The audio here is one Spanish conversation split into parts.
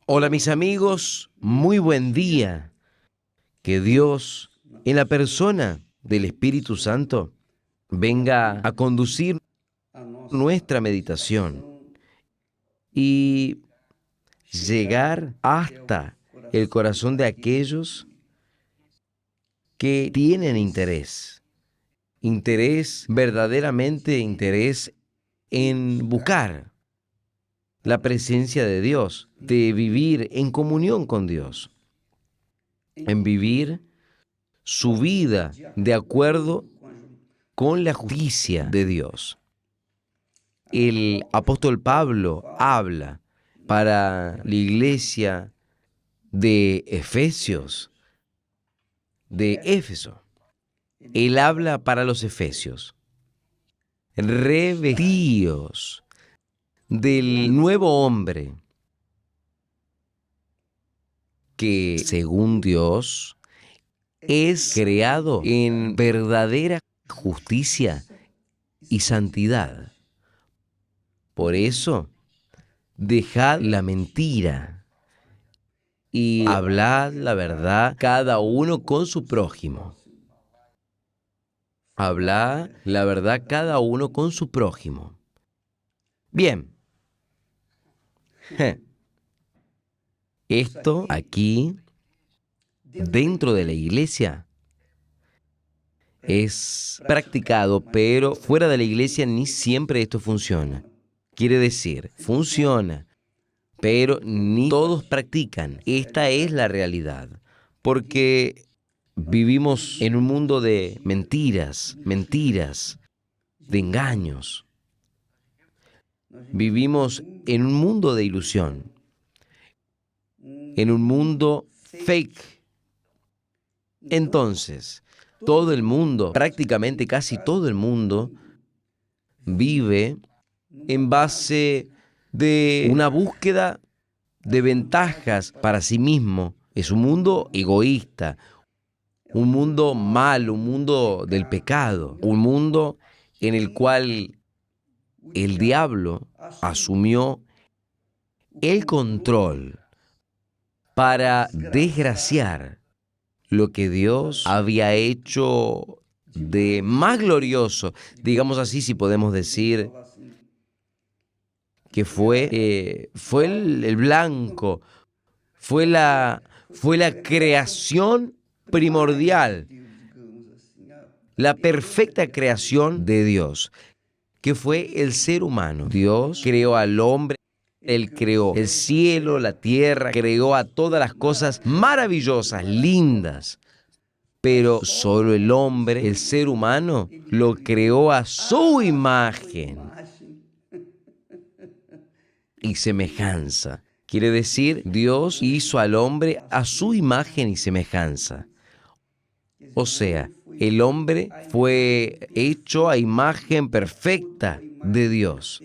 Hola mis amigos, muy buen día. Que Dios, en la persona del Espíritu Santo, venga a conducir nuestra meditación y llegar hasta el corazón de aquellos que tienen verdaderamente interés en buscar la presencia de Dios, de vivir en comunión con Dios, en vivir su vida de acuerdo con la justicia de Dios. El apóstol Pablo habla para la iglesia de Éfeso. Él habla para los efesios. Revestíos del nuevo hombre que, según Dios, es creado en verdadera justicia y santidad. Por eso, dejad la mentira y hablad la verdad cada uno con su prójimo. Hablad la verdad cada uno con su prójimo. Bien. Esto aquí, dentro de la iglesia, es practicado, pero fuera de la iglesia ni siempre esto funciona. Quiere decir, funciona, pero ni todos practican. Esta es la realidad, porque vivimos en un mundo de mentiras, de engaños. Vivimos en un mundo de ilusión, en un mundo fake. Entonces, todo el mundo, prácticamente casi todo el mundo, vive en base de una búsqueda de ventajas para sí mismo. Es un mundo egoísta, un mundo malo, un mundo del pecado, un mundo en el cual el diablo asumió el control para desgraciar lo que Dios había hecho de más glorioso, digamos así, si podemos decir, que fue el blanco, fue la creación primordial, la perfecta creación de Dios, que fue el ser humano. Dios creó al hombre, Él creó el cielo, la tierra, creó a todas las cosas maravillosas, lindas. Pero solo el hombre, el ser humano, lo creó a su imagen y semejanza. Quiere decir, Dios hizo al hombre a su imagen y semejanza. O sea, el hombre fue hecho a imagen perfecta de Dios.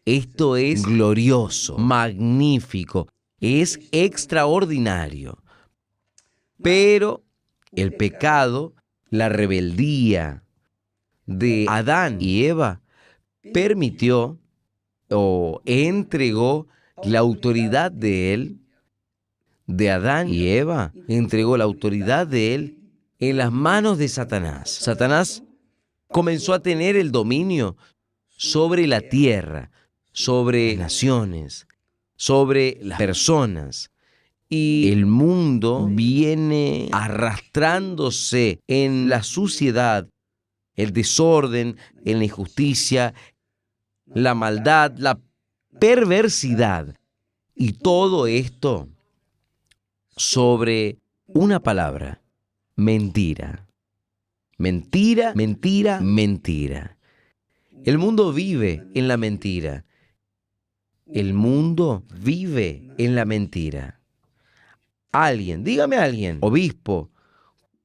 Esto es glorioso, magnífico, es extraordinario. Pero el pecado, la rebeldía de Adán y Eva, permitió o entregó la autoridad de Adán y Eva, entregó la autoridad de él en las manos de Satanás. Satanás comenzó a tener el dominio sobre la tierra, sobre naciones, sobre las personas. Y el mundo viene arrastrándose en la suciedad, el desorden, en la injusticia, la maldad, la perversidad. Y todo esto sobre una palabra: mentira. Mentira, mentira, mentira. El mundo vive en la mentira. El mundo vive en la mentira. Dígame alguien, obispo,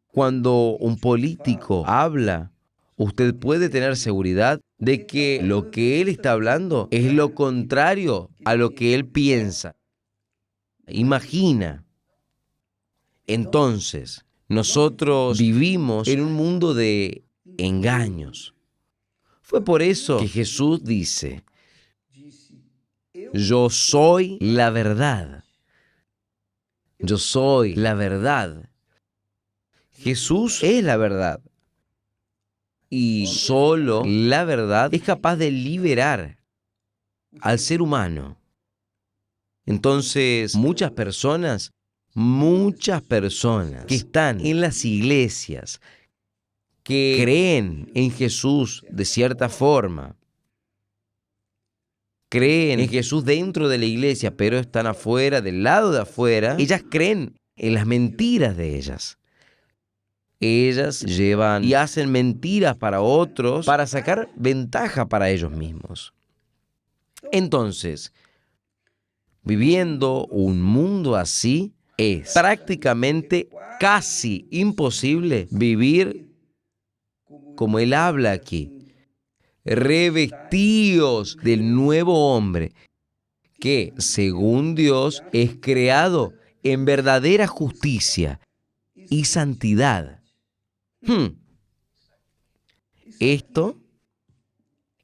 cuando un político habla, usted puede tener seguridad de que lo que él está hablando es lo contrario a lo que él piensa, imagina. Entonces, nosotros vivimos en un mundo de engaños. Fue por eso que Jesús dice: Yo soy la verdad. Yo soy la verdad. Jesús es la verdad. Y solo la verdad es capaz de liberar al ser humano. Entonces, muchas personas que están en las iglesias, que creen en Jesús de cierta forma, creen en Jesús dentro de la iglesia, pero están afuera, del lado de afuera, ellas creen en las mentiras de ellas. Ellas llevan y hacen mentiras para otros para sacar ventaja para ellos mismos. Entonces, viviendo un mundo así, es prácticamente casi imposible vivir como Él habla aquí, revestidos del nuevo hombre, que, según Dios, es creado en verdadera justicia y santidad.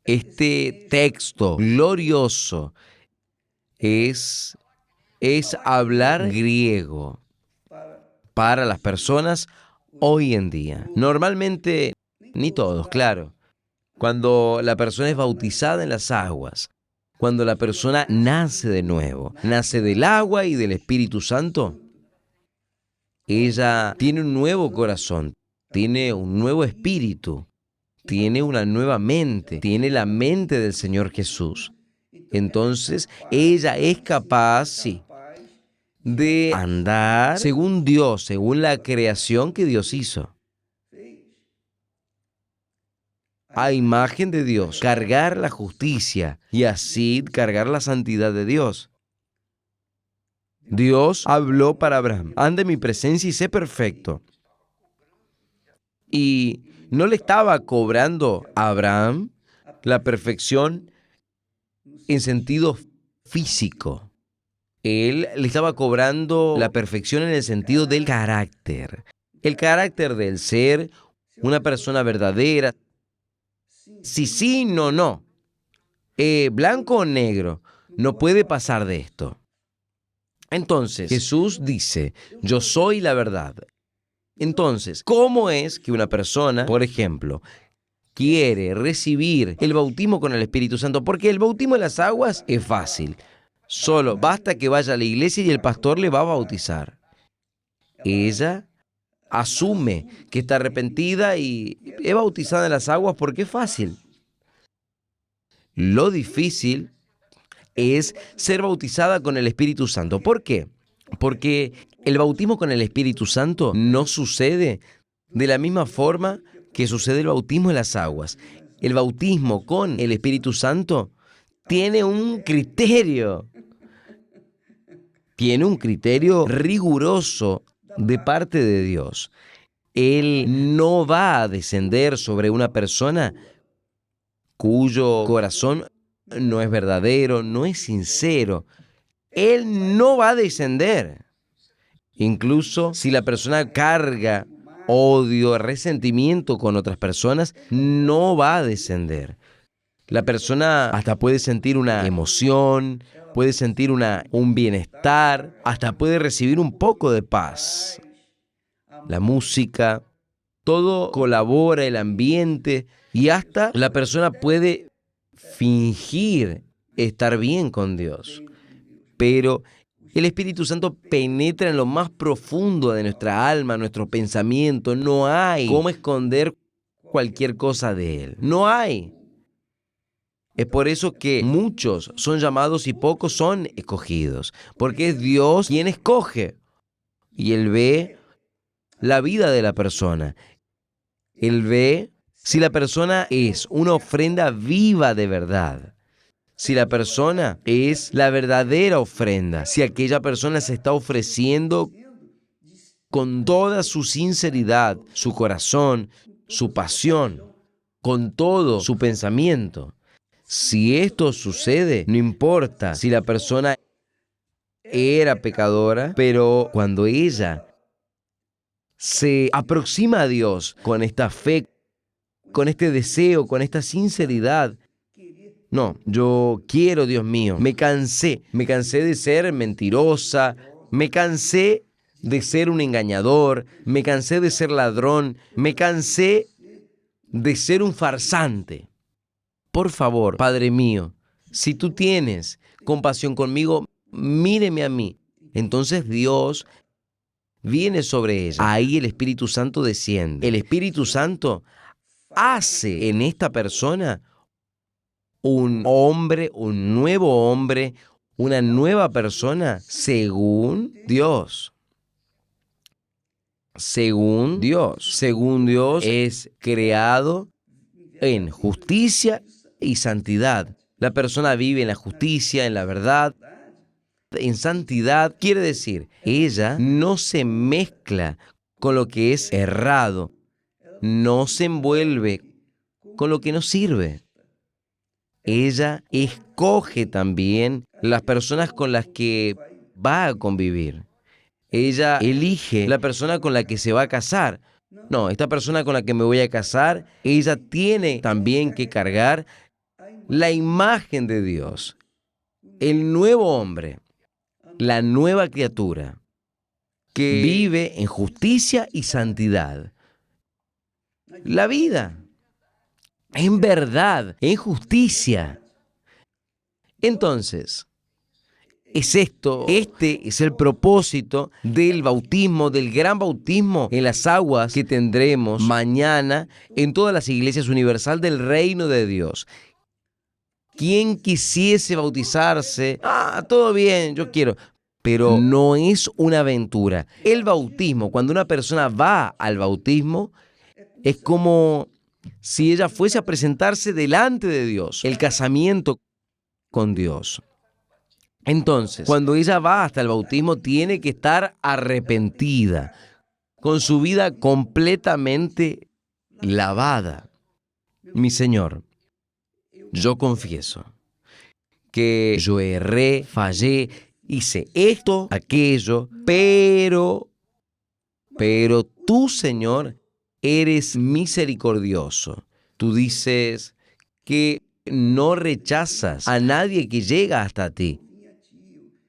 Este texto glorioso es hablar griego para las personas hoy en día. Normalmente, ni todos, claro. Cuando la persona es bautizada en las aguas, cuando la persona nace de nuevo, nace del agua y del Espíritu Santo, ella tiene un nuevo corazón, tiene un nuevo espíritu, tiene una nueva mente, tiene la mente del Señor Jesús. Entonces, ella es capaz, sí, de andar según Dios, según la creación que Dios hizo. A imagen de Dios, cargar la justicia y así cargar la santidad de Dios. Dios habló para Abraham: anda en mi presencia y sé perfecto. Y no le estaba cobrando a Abraham la perfección en sentido físico. Él le estaba cobrando la perfección en el sentido del carácter. El carácter del ser una persona verdadera. Sí, no. Blanco o negro. No puede pasar de esto. Entonces, Jesús dice: yo soy la verdad. Entonces, ¿cómo es que una persona, por ejemplo, quiere recibir el bautismo con el Espíritu Santo? Porque el bautismo en las aguas es fácil. Solo basta que vaya a la iglesia y el pastor le va a bautizar. Ella asume que está arrepentida y es bautizada en las aguas porque es fácil. Lo difícil es ser bautizada con el Espíritu Santo. ¿Por qué? Porque el bautismo con el Espíritu Santo no sucede de la misma forma que sucede el bautismo en las aguas. El bautismo con el Espíritu Santo tiene un criterio riguroso de parte de Dios. Él no va a descender sobre una persona cuyo corazón no es verdadero, no es sincero. Él no va a descender. Incluso si la persona carga odio, resentimiento con otras personas, no va a descender. La persona hasta puede sentir una emoción, puede sentir un bienestar, hasta puede recibir un poco de paz. La música, todo colabora, el ambiente, y hasta la persona puede fingir estar bien con Dios. Pero el Espíritu Santo penetra en lo más profundo de nuestra alma, nuestro pensamiento. No hay cómo esconder cualquier cosa de Él. No hay. Es por eso que muchos son llamados y pocos son escogidos, porque es Dios quien escoge. Y Él ve la vida de la persona. Él ve si la persona es una ofrenda viva de verdad. Si la persona es la verdadera ofrenda, si aquella persona se está ofreciendo con toda su sinceridad, su corazón, su pasión, con todo su pensamiento. Si esto sucede, no importa si la persona era pecadora, pero cuando ella se aproxima a Dios con esta fe, con este deseo, con esta sinceridad, No, yo quiero, Dios mío, me cansé de ser mentirosa, me cansé de ser un engañador, me cansé de ser ladrón, me cansé de ser un farsante. Por favor, Padre mío, si tú tienes compasión conmigo, míreme a mí. Entonces Dios viene sobre ella. Ahí el Espíritu Santo desciende. El Espíritu Santo hace en esta persona un hombre, un nuevo hombre, una nueva persona según Dios. Según Dios. Según Dios es creado en justicia y santidad. La persona vive en la justicia, en la verdad, en santidad. Quiere decir, ella no se mezcla con lo que es errado, no se envuelve con lo que no sirve. Ella escoge también las personas con las que va a convivir. Ella elige la persona con la que se va a casar. No, esta persona con la que me voy a casar, ella tiene también que cargar la imagen de Dios, el nuevo hombre, la nueva criatura, que vive en justicia y santidad. La vida, en verdad, en justicia. Entonces, este es el propósito del bautismo, del gran bautismo en las aguas que tendremos mañana en todas las iglesias universal del reino de Dios. Quien quisiese bautizarse, todo bien, yo quiero, pero no es una aventura. El bautismo, cuando una persona va al bautismo, es como si ella fuese a presentarse delante de Dios, el casamiento con Dios. Entonces, cuando ella va hasta el bautismo, tiene que estar arrepentida, con su vida completamente lavada. Mi Señor, yo confieso que yo erré, fallé, hice esto, aquello, pero tú, Señor, eres misericordioso. Tú dices que no rechazas a nadie que llega hasta ti.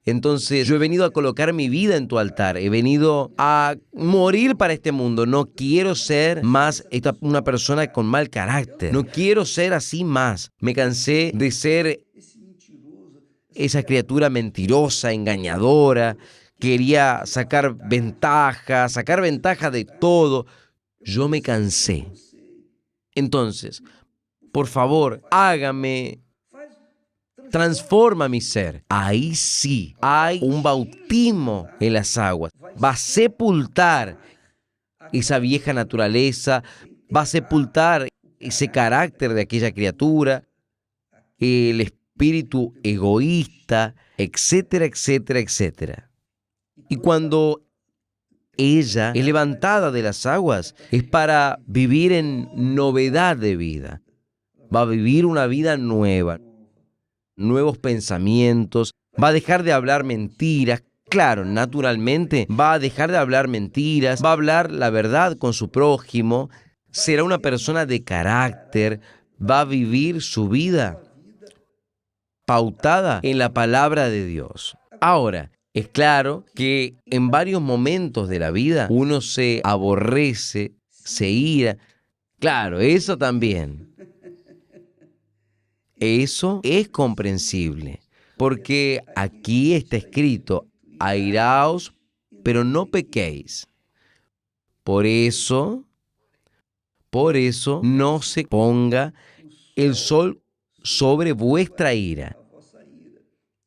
Entonces, yo he venido a colocar mi vida en tu altar, he venido a morir para este mundo. No quiero ser más una persona con mal carácter. No quiero ser así más. Me cansé de ser esa criatura mentirosa, engañadora. Quería sacar ventaja de todo. Yo me cansé. Entonces, por favor, transforma mi ser. Ahí sí, hay un bautismo en las aguas. Va a sepultar esa vieja naturaleza, va a sepultar ese carácter de aquella criatura, el espíritu egoísta, etcétera, etcétera, etcétera. Y cuando ella es levantada de las aguas, es para vivir en novedad de vida. Va a vivir una vida nueva, nuevos pensamientos, va a dejar de hablar mentiras. Claro, naturalmente, va a dejar de hablar mentiras, va a hablar la verdad con su prójimo, será una persona de carácter, va a vivir su vida pautada en la palabra de Dios. Ahora, es claro que en varios momentos de la vida uno se aborrece, se ira. Claro, eso también. Eso es comprensible, porque aquí está escrito, airaos, pero no pequéis. Por eso no se ponga el sol sobre vuestra ira.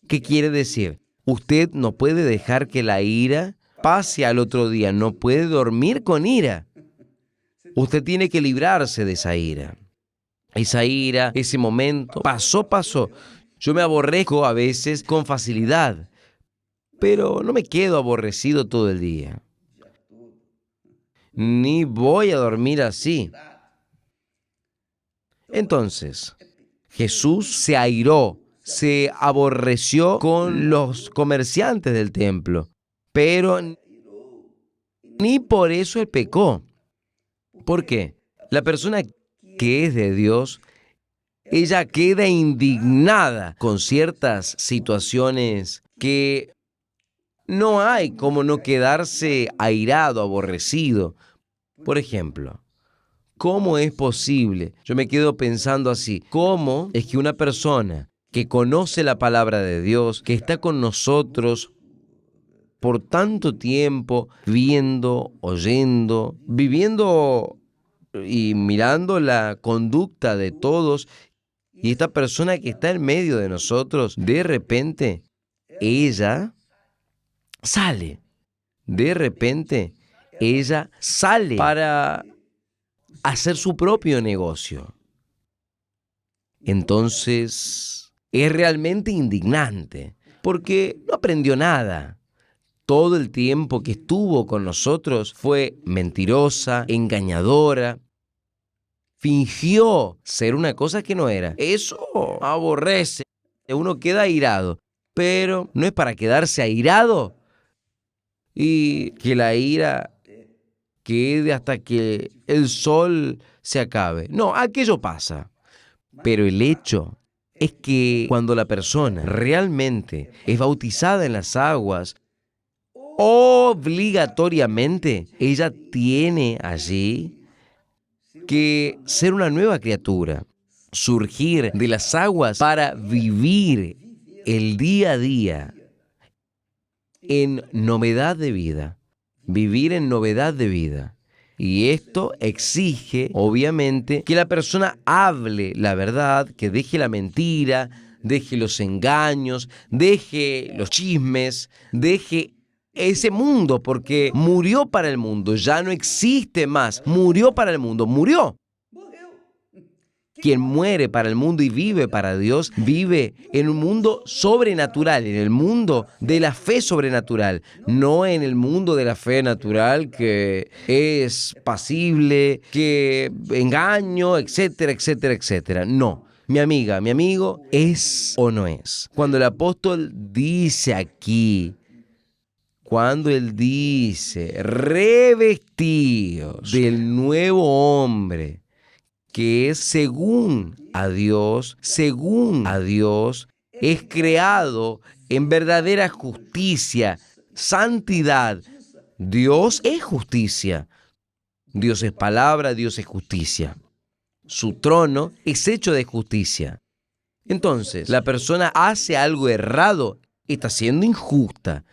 ¿Qué quiere decir? Usted no puede dejar que la ira pase al otro día, no puede dormir con ira. Usted tiene que librarse de esa ira. Esa ira, ese momento, pasó. Yo me aborrezco a veces con facilidad, pero no me quedo aborrecido todo el día. Ni voy a dormir así. Entonces, Jesús se airó, se aborreció con los comerciantes del templo, pero ni por eso él pecó. ¿Por qué? La persona que es de Dios ella queda indignada con ciertas situaciones que no hay como no quedarse airado, aborrecido. Por ejemplo, ¿cómo es posible? Yo me quedo pensando así, ¿cómo es que una persona que conoce la palabra de Dios, que está con nosotros por tanto tiempo, viendo, oyendo, viviendo y mirando la conducta de todos, y esta persona que está en medio de nosotros, de repente, ella sale, de repente, ella sale para hacer su propio negocio? Entonces, es realmente indignante, porque no aprendió nada. Todo el tiempo que estuvo con nosotros fue mentirosa, engañadora, fingió ser una cosa que no era. Eso aborrece, uno queda airado, pero no es para quedarse airado y que la ira quede hasta que el sol se acabe. No, aquello pasa. Pero el hecho es que cuando la persona realmente es bautizada en las aguas, obligatoriamente ella tiene allí que ser una nueva criatura, surgir de las aguas para vivir el día a día en novedad de vida, vivir en novedad de vida. Y esto exige, obviamente, que la persona hable la verdad, que deje la mentira, deje los engaños, deje los chismes, deje ese mundo, porque murió para el mundo, ya no existe más, murió para el mundo, murió. Quien muere para el mundo y vive para Dios, vive en un mundo sobrenatural, en el mundo de la fe sobrenatural, no en el mundo de la fe natural que es pasible, que engaño, etcétera, etcétera, etcétera. No. Mi amiga, mi amigo, ¿es o no es? Cuando el apóstol dice aquí, cuando él dice, revestidos del nuevo hombre, que es según a Dios, es creado en verdadera justicia, santidad. Dios es justicia. Dios es palabra, Dios es justicia. Su trono es hecho de justicia. Entonces, la persona hace algo errado, está siendo injusta.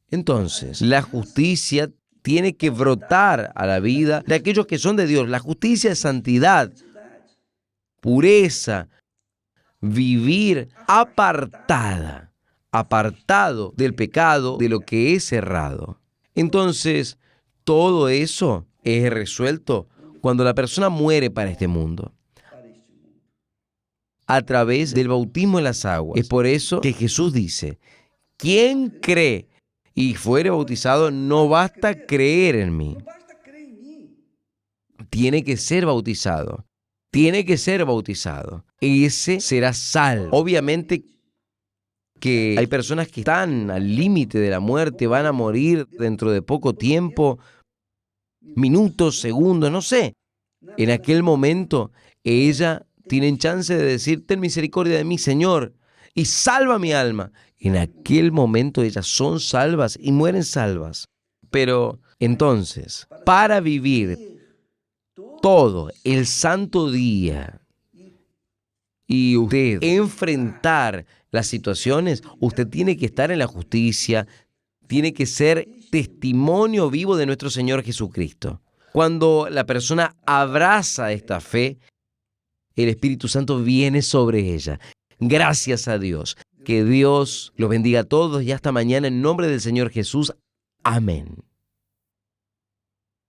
Entonces, la justicia tiene que brotar a la vida de aquellos que son de Dios. La justicia es santidad, pureza, vivir apartado del pecado, de lo que es errado. Entonces, todo eso es resuelto cuando la persona muere para este mundo, a través del bautismo en las aguas. Es por eso que Jesús dice, quien cree y fuere bautizado, no basta creer en mí. Tiene que ser bautizado. Ese será salvo. Obviamente que hay personas que están al límite de la muerte, van a morir dentro de poco tiempo, minutos, segundos, no sé. En aquel momento, ella tiene chance de decir, ten misericordia de mí, Señor, y salva mi alma. En aquel momento ellas son salvas y mueren salvas. Pero entonces, para vivir todo el santo día y usted enfrentar las situaciones, usted tiene que estar en la justicia, tiene que ser testimonio vivo de nuestro Señor Jesucristo. Cuando la persona abraza esta fe, el Espíritu Santo viene sobre ella. Gracias a Dios. Que Dios los bendiga a todos y hasta mañana en nombre del Señor Jesús. Amén.